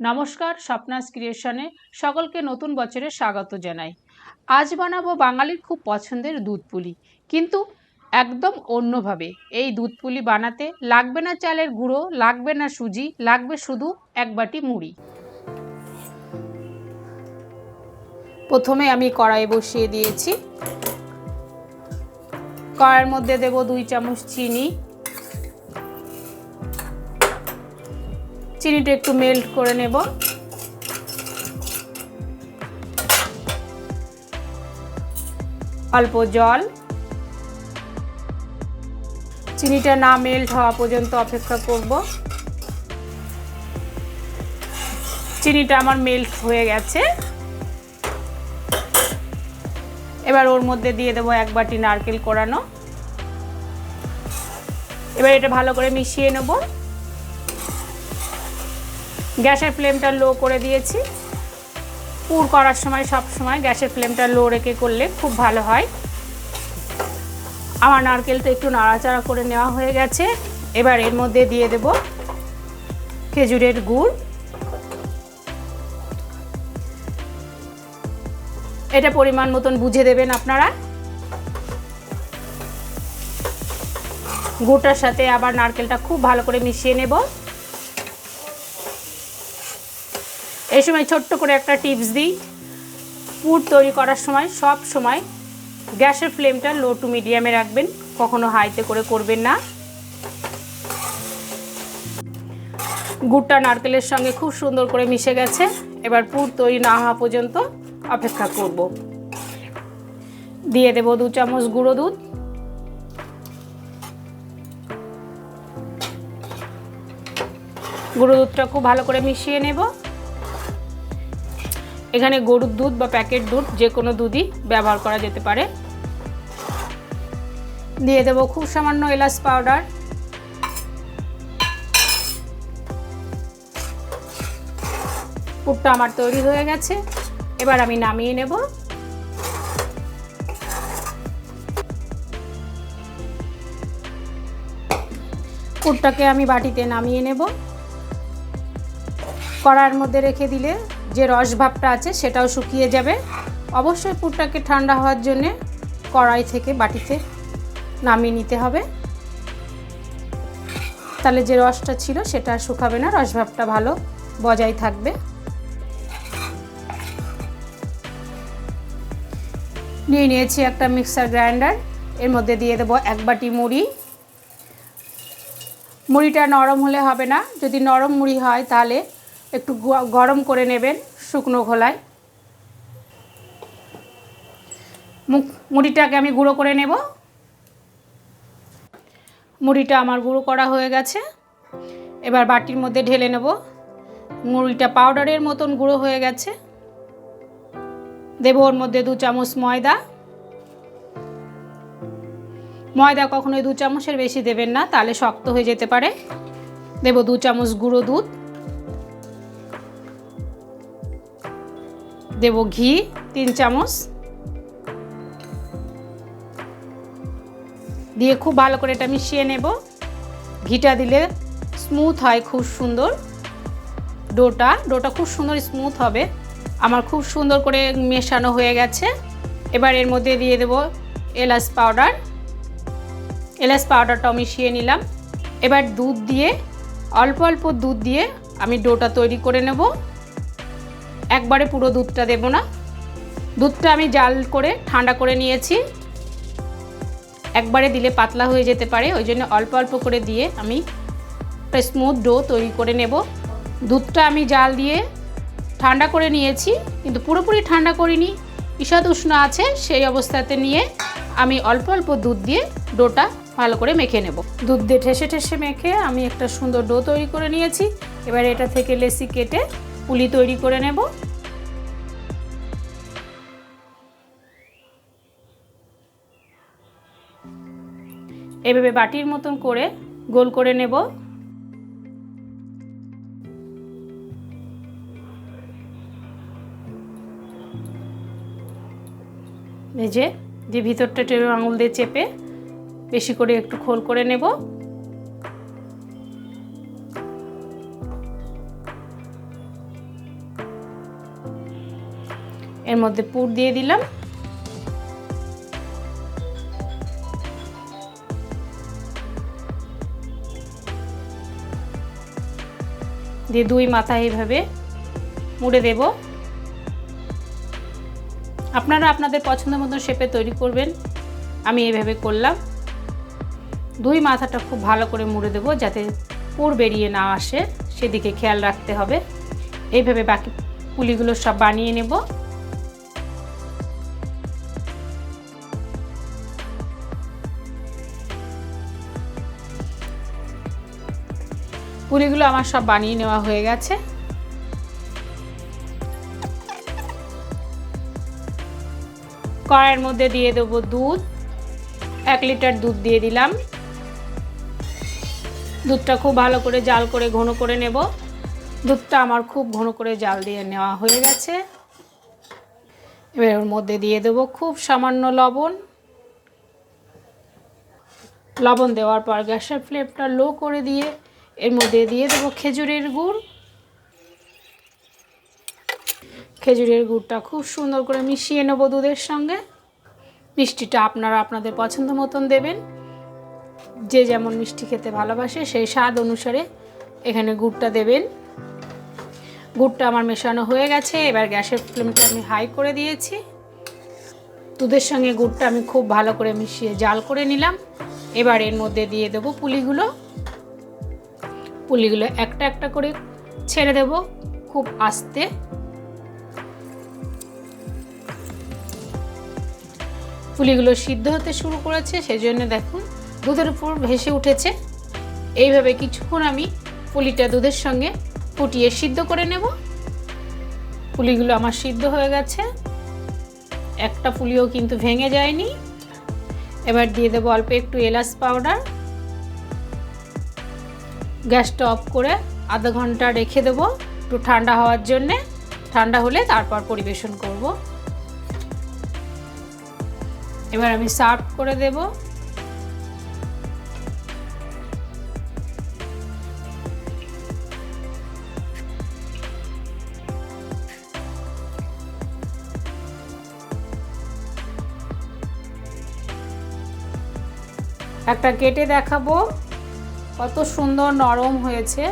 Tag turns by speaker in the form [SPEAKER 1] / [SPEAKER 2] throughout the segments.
[SPEAKER 1] নমস্কার, স্বপ্নাস ক্রিয়েশনে সকলকে নতুন বছরের স্বাগত জানাই। আজ বানাবো বাঙালির খুব পছন্দের দুধ পুলি, কিন্তু একদম অন্যভাবে। এই দুধ পুলি বানাতে লাগবে না চালের গুঁড়ো, লাগবে না সুজি, লাগবে শুধু এক বাটি মুড়ি। প্রথমে আমি কড়াই বসিয়ে দিয়েছি। কড়াইয়ের মধ্যে দেব 2 চামচ চিনি। চিনিটা একটু মেল্ট করে নেব। অল্প জল। চিনিটা না মেল্ট হওয়া পর্যন্ত অপেক্ষা করব। চিনিটা আমার মেল্ট হয়ে গেছে। এবার ওর মধ্যে দিয়ে দেবো 1 বাটি নারকেল কোড়ানো। এবার এটা ভালো করে মিশিয়ে নেব। গ্যাসের ফ্লেমটা লো করে দিয়েছি। পুর করার সময় সব সময় গ্যাসের ফ্লেমটা লো রেখে করলে খুব ভালো হয়। আমার নারকেলটা একটু নাড়াচাড়া করে নেওয়া হয়ে গেছে। এবার এর মধ্যে দিয়ে দেব খেজুরের গুড়। এটা পরিমাণ মতন বুঝে দেবেন আপনারা। গুড়টার সাথে আবার নারকেলটা খুব ভালো করে মিশিয়ে নেব। এই সময় ছোট্ট করে একটা টিপস দিই, পুর তৈরি করার সময় সব সময় গ্যাসের ফ্লেমটা লো টু মিডিয়ামে রাখবেন, কখনো হাইতে করে করবেন না। গুড়টা নারকেলের সঙ্গে খুব সুন্দর করে মিশে গেছে। এবার পুর তৈরি না হওয়া পর্যন্ত অপেক্ষা করব। দিয়ে দেব 2 চামচ গুঁড়ো দুধ। গুঁড়ো দুধটা খুব ভালো করে মিশিয়ে নেব। এখানে গরুর দুধ বা প্যাকেট দুধ যে কোনো দুধই ব্যবহার করা যেতে পারে। দিয়ে দেব খুব সামান্য এলাচ পাউডার। পুরটা আমার তৈরি হয়ে গেছে। এবার আমি নামিয়ে নেব। পুরটাকে আমি বাটিতে নামিয়ে নেব। কড়াইয়ের মধ্যে রেখে দিলে যে রস ভাবটা আছে সেটাও শুকিয়ে যাবে। অবশ্যই পুরটাকে ঠান্ডা হওয়ার জন্যে কড়াই থেকে বাটিতে নামিয়ে নিতে হবে, তাহলে যে রসটা ছিল সেটা শুকাবে না, রস ভাবটা ভালো বজায় থাকবে। নিয়ে নিয়েছি একটা মিক্সার গ্রাইন্ডার। এর মধ্যে দিয়ে দেবো 1 বাটি মুড়ি। মুড়িটা নরম হলে হবে না, যদি নরম মুড়ি হয় তাহলে একটু গরম করে নেবেন শুকনো খোলায়। মুড়িটাকে আমি গুঁড়ো করে নেব। মুড়িটা আমার গুঁড়ো করা হয়ে গেছে। এবার বাটির মধ্যে ঢেলে নেব। মুড়িটা পাউডারের মতন গুঁড়ো হয়ে গেছে। দেব ওর মধ্যে 2 চামচ ময়দা। ময়দা কখনোই 2 চামচের বেশি দেবেন না, তাহলে শক্ত হয়ে যেতে পারে। দেব 2 চামচ গুঁড়ো দুধ। দেব ঘি 3 চামচ। দিয়ে খুব ভালো করে এটা মিশিয়ে নেব। ঘিটা দিলে স্মুথ হয় খুব সুন্দর। ডোটা খুব সুন্দর স্মুথ হবে। আমার খুব সুন্দর করে মেশানো হয়ে গেছে। এবার এর মধ্যে দিয়ে দেব এলাচ পাউডার। এলাচ পাউডারটাও মিশিয়ে নিলাম। এবার দুধ দিয়ে অল্প অল্প দুধ দিয়ে আমি ডোটা তৈরি করে নেব। একবারে পুরো দুধটা দেব না। দুধটা আমি জাল করে ঠান্ডা করে নিয়েছি। একবারে দিলে পাতলা হয়ে যেতে পারে, ওই জন্য অল্প অল্প করে দিয়ে আমি একটা স্মুথ ডো তৈরি করে নেব। দুধটা আমি জাল দিয়ে ঠান্ডা করে নিয়েছি, কিন্তু পুরোপুরি ঠান্ডা করিনি, ঈষৎ উষ্ণ আছে। সেই অবস্থাতে নিয়ে আমি অল্প অল্প দুধ দিয়ে ডোটা ভালো করে মেখে নেব। দুধ দিয়ে ঠেসে ঠেসে মেখে আমি একটা সুন্দর ডো তৈরি করে নিয়েছি। এবার এটা থেকে লেচি কেটে পুলি তৈরি করে নেব। এভাবে বাটির মতন করে গোল করে নেব। এই যে ভিতরটা টেনে আঙুল দিয়ে চেপে বেশি করে একটু খোল করে নেব। এর মধ্যে পুর দিয়ে দিলাম। দিয়ে দুই মাথা এইভাবে মুড়ে দেব। আপনারা আপনাদের পছন্দ মতো শেপে তৈরি করবেন, আমি এইভাবে করলাম। দুই মাথাটা খুব ভালো করে মুড়ে দেব যাতে পুর বেরিয়ে না আসে, সেদিকে খেয়াল রাখতে হবে। এইভাবে বাকি পুলিগুলো সব বানিয়ে নেব। পুলিগুলো আমার সব বানিয়ে নেওয়া হয়ে গেছে। কড়াইয়ের মধ্যে দিয়ে দেব দুধ। 1 লিটার দুধ দিয়ে দিলাম। দুধটা খুব ভালো করে জাল করে ঘন করে নেব। দুধটা আমার খুব ঘন করে জাল দিয়ে নেওয়া হয়ে গেছে। এবার ওর মধ্যে দিয়ে দেব খুব সামান্য লবণ। লবণ দেওয়ার পর গ্যাসের ফ্লেমটা লো করে দিয়ে এর মধ্যে দিয়ে দেব খেজুরের গুড়। খেজুরের গুড়টা খুব সুন্দর করে মিশিয়ে নেব দুধের সঙ্গে। মিষ্টিটা আপনারা আপনাদের পছন্দ মতন দেবেন, যে যেমন মিষ্টি খেতে ভালোবাসে সেই স্বাদ অনুসারে এখানে গুড়টা দেবেন। গুড়টা আমার মেশানো হয়ে গেছে। এবার গ্যাসের ফ্লেমটা আমি হাই করে দিয়েছি। দুধের সঙ্গে গুড়টা আমি খুব ভালো করে মিশিয়ে জাল করে নিলাম। এবার এর মধ্যে দিয়ে দেব পুলিগুলো। পুলিগুলো একটা একটা করে ছেড়ে দেব খুব আস্তে। পুলিগুলো সিদ্ধ হতে শুরু করেছে, সেই জন্য দেখুন দুধের উপর ভেসে উঠেছে। এইভাবে কিছুক্ষণ আমি পুলিটা দুধের সঙ্গে ফুটিয়ে সিদ্ধ করে নেব। পুলিগুলো আমার সিদ্ধ হয়ে গেছে, একটা পুলিও কিন্তু ভেঙে যায়নি। এবার দিয়ে দেবো অল্প একটু এলাচ পাউডার। গ্যাসটা অফ করে আধা ঘন্টা রেখে দেবো একটু ঠান্ডা হওয়ার জন্যে। ঠান্ডা হলে তারপর পরিবেশন করব। এবার আমি সার্ভ করে দেব। একটা কেটে দেখাবো কত সুন্দর নরম হয়েছে।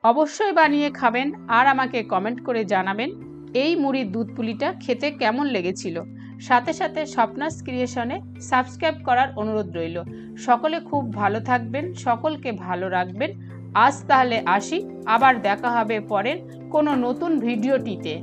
[SPEAKER 1] অবশ্যই বানিয়ে খাবেন আর আমাকে কমেন্ট করে জানাবেন এই মুড়ির দুধ পুলিটা খেতে কেমন লেগেছিল। সাথে সাথে স্বপ্নাস ক্রিয়েশনে সাবস্ক্রাইব করার অনুরোধ রইল। সকলে খুব ভালো থাকবেন, সকলকে ভালো রাখবেন। আজ তাহলে আসি, আবার দেখা হবে পরের কোনো নতুন ভিডিওটিতে।